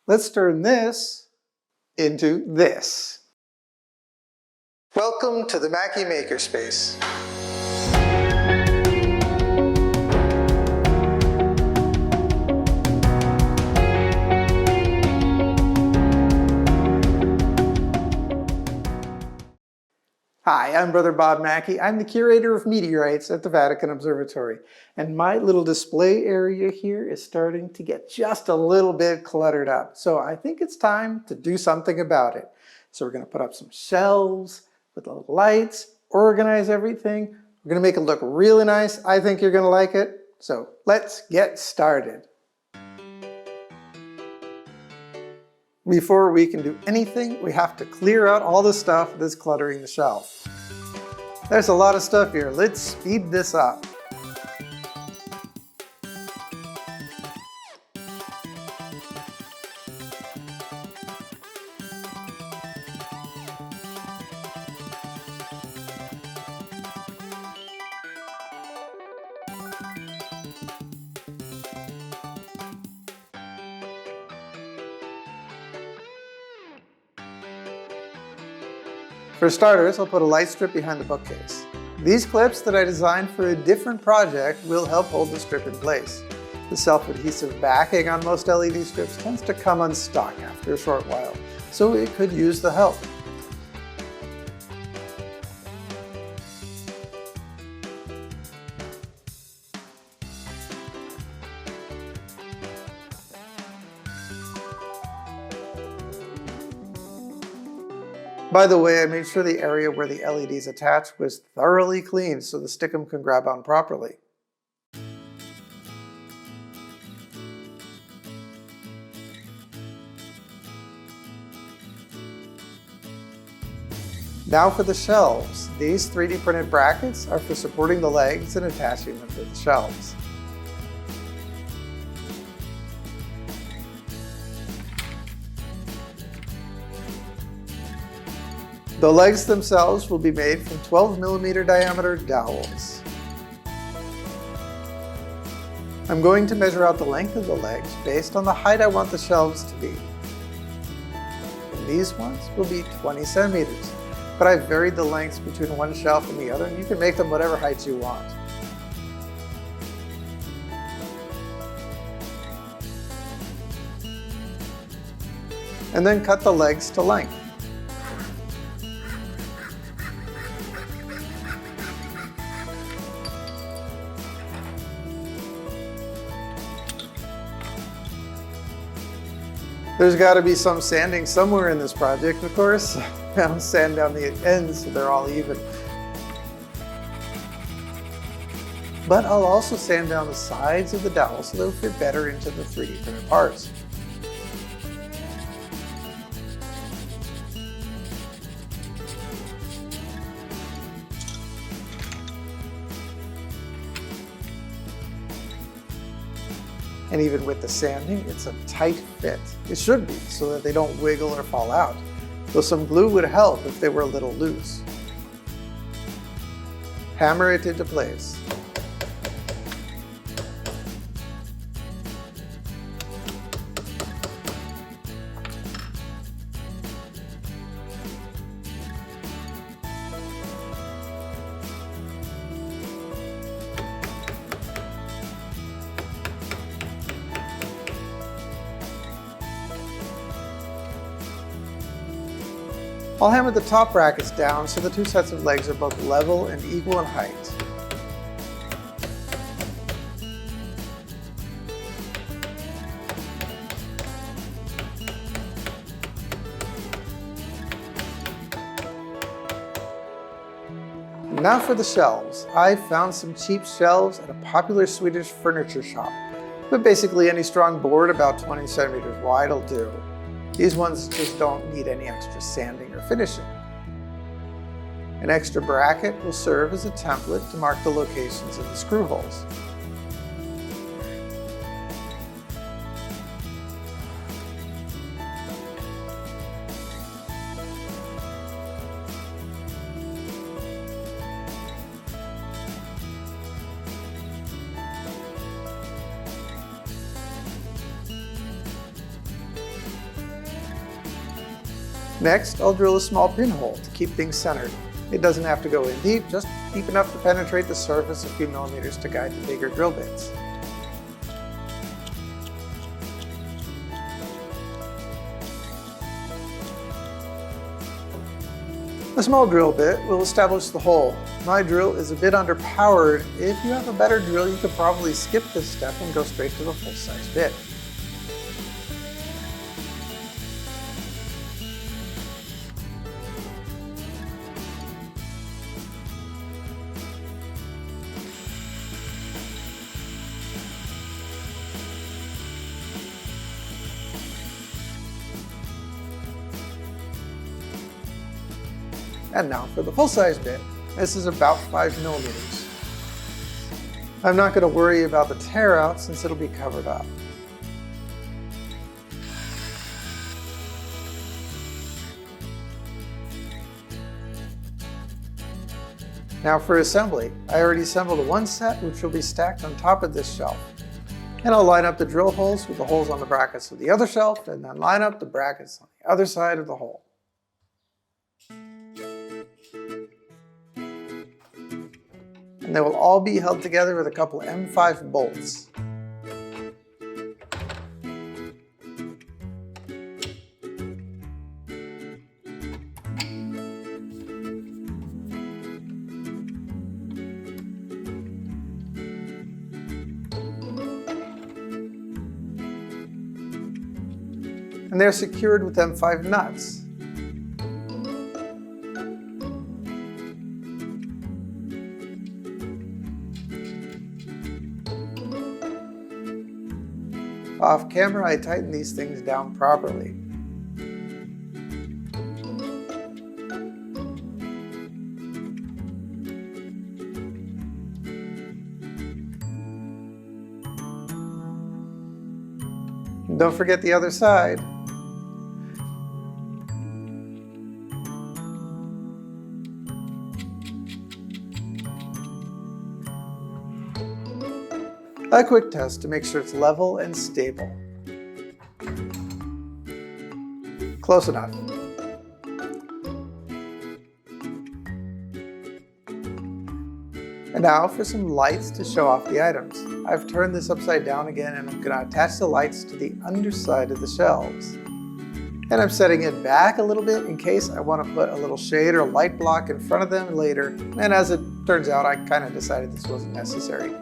Let's turn this into this. Welcome to the Macke MakerSpace. Hi, I'm Brother Bob Macke. I'm the curator of meteorites at the Vatican Observatory. And my little display area here is starting to get just a little bit cluttered up. So I think it's time to do something about it. So we're going to put up some shelves with little lights, organize everything. We're going to make it look really nice. I think you're going to like it. So let's get started. Before we can do anything, we have to clear out all the stuff that's cluttering the shelf. There's a lot of stuff here. Let's speed this up. For starters, I'll put a light strip behind the bookcase. These clips that I designed for a different project will help hold the strip in place. The self-adhesive backing on most LED strips tends to come unstuck after a short while, so it could use the help. By the way, I made sure the area where the LEDs attach was thoroughly cleaned so the stickum can grab on properly. Now for the shelves. These 3D printed brackets are for supporting the legs and attaching them to the shelves. The legs themselves will be made from 12mm diameter dowels. I'm going to measure out the length of the legs based on the height I want the shelves to be. And these ones will be 20 centimeters, but I've varied the lengths between one shelf and the other, and you can make them whatever height you want. And then cut the legs to length. There's got to be some sanding somewhere in this project, of course. I'll sand down the ends so they're all even. But I'll also sand down the sides of the dowel so they'll fit better into the 3D printed parts. And even with the sanding, it's a tight fit. It should be, so that they don't wiggle or fall out. Though some glue would help if they were a little loose. Hammer it into place. I'll hammer the top brackets down so the two sets of legs are both level and equal in height. Now for the shelves. I found some cheap shelves at a popular Swedish furniture shop, but basically any strong board about 20 centimeters wide will do. These ones just don't need any extra sanding or finishing. An extra bracket will serve as a template to mark the locations of the screw holes. Next, I'll drill a small pinhole to keep things centered. It doesn't have to go in deep, just deep enough to penetrate the surface a few millimeters to guide the bigger drill bits. A small drill bit will establish the hole. My drill is a bit underpowered. If you have a better drill, you could probably skip this step and go straight to the full-size bit. And now for the full-size bit. This is about 5 millimeters. I'm not going to worry about the tear out since it'll be covered up. Now for assembly. I already assembled one set which will be stacked on top of this shelf. And I'll line up the drill holes with the holes on the brackets of the other shelf and then line up the brackets on the other side of the hole. And they will all be held together with a couple M5 bolts. And they're secured with M5 nuts. Off camera, I tighten these things down properly. And don't forget the other side. A quick test to make sure it's level and stable. Close enough. And now for some lights to show off the items. I've turned this upside down again and I'm going to attach the lights to the underside of the shelves. And I'm setting it back a little bit in case I want to put a little shade or light block in front of them later. And as it turns out, I kind of decided this wasn't necessary.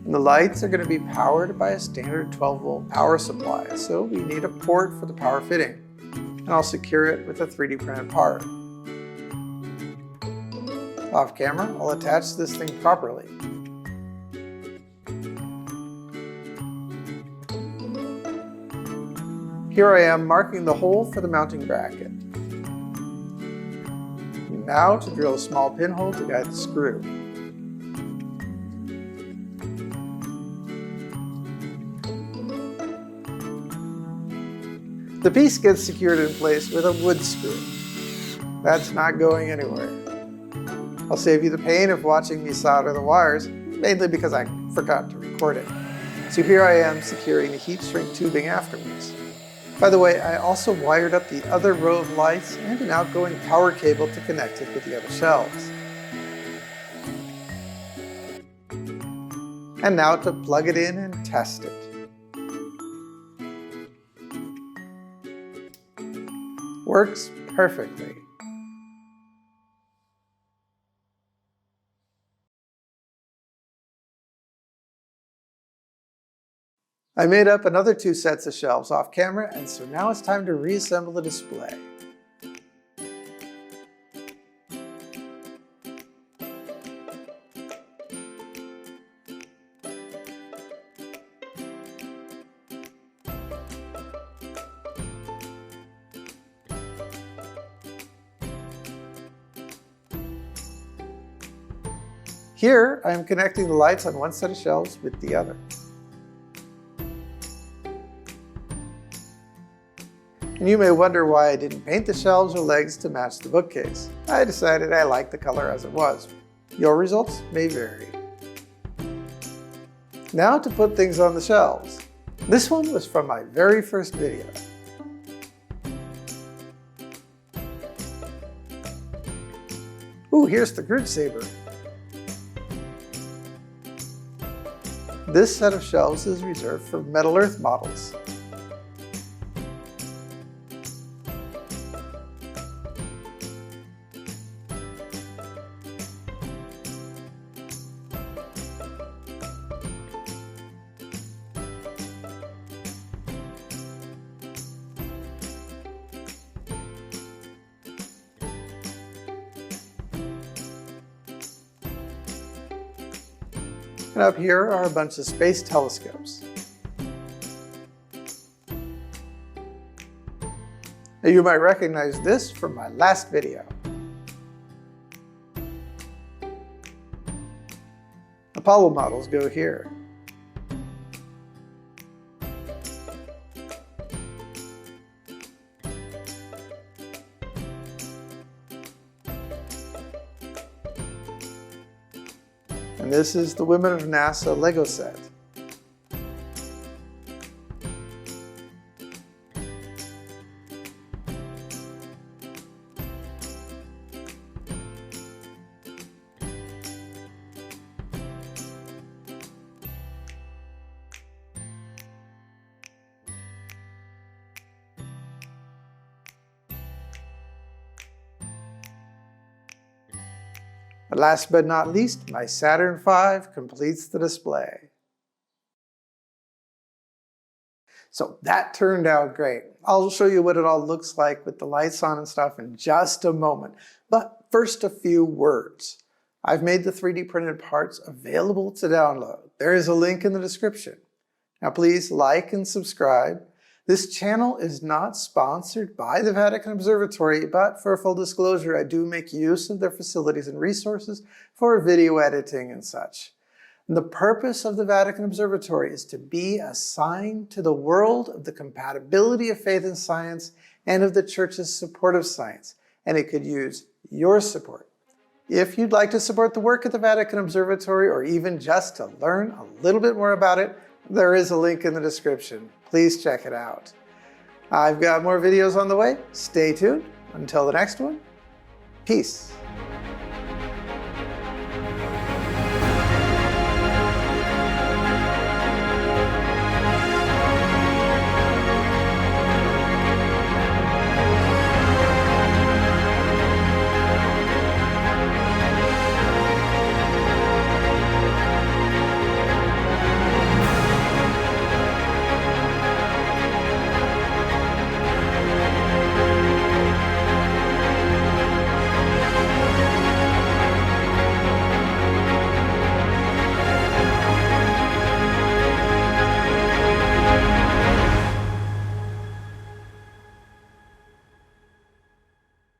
The lights are going to be powered by a standard 12-volt power supply, so we need a port for the power fitting. And I'll secure it with a 3D printed part. Off camera, I'll attach this thing properly. Here I am marking the hole for the mounting bracket. Now to drill a small pinhole to guide the screw. The piece gets secured in place with a wood screw. That's not going anywhere. I'll save you the pain of watching me solder the wires, mainly because I forgot to record it. So here I am securing the heat shrink tubing afterwards. By the way, I also wired up the other row of lights and an outgoing power cable to connect it with the other shelves. And now to plug it in and test it. Works perfectly. I made up another 2 sets of shelves off camera, and so now it's time to reassemble the display. Here, I am connecting the lights on one set of shelves with the other. And you may wonder why I didn't paint the shelves or legs to match the bookcase. I decided I liked the color as it was. Your results may vary. Now to put things on the shelves. This one was from my very first video. Ooh, here's the Groot saber. This set of shelves is reserved for Metal Earth models. And up here are a bunch of space telescopes. Now you might recognize this from my last video. Apollo models go here. And this is the Women of NASA Lego set. But last but not least, my Saturn V completes the display. So that turned out great. I'll show you what it all looks like with the lights on and stuff in just a moment. But first, a few words. I've made the 3D printed parts available to download. There is a link in the description. Now please like and subscribe. This channel is not sponsored by the Vatican Observatory, but for full disclosure, I do make use of their facilities and resources for video editing and such. And the purpose of the Vatican Observatory is to be a sign to the world of the compatibility of faith and science and of the Church's support of science, and it could use your support. If you'd like to support the work at the Vatican Observatory, or even just to learn a little bit more about it, there is a link in the description. Please check it out. I've got more videos on the way. Stay tuned. Until the next one, peace.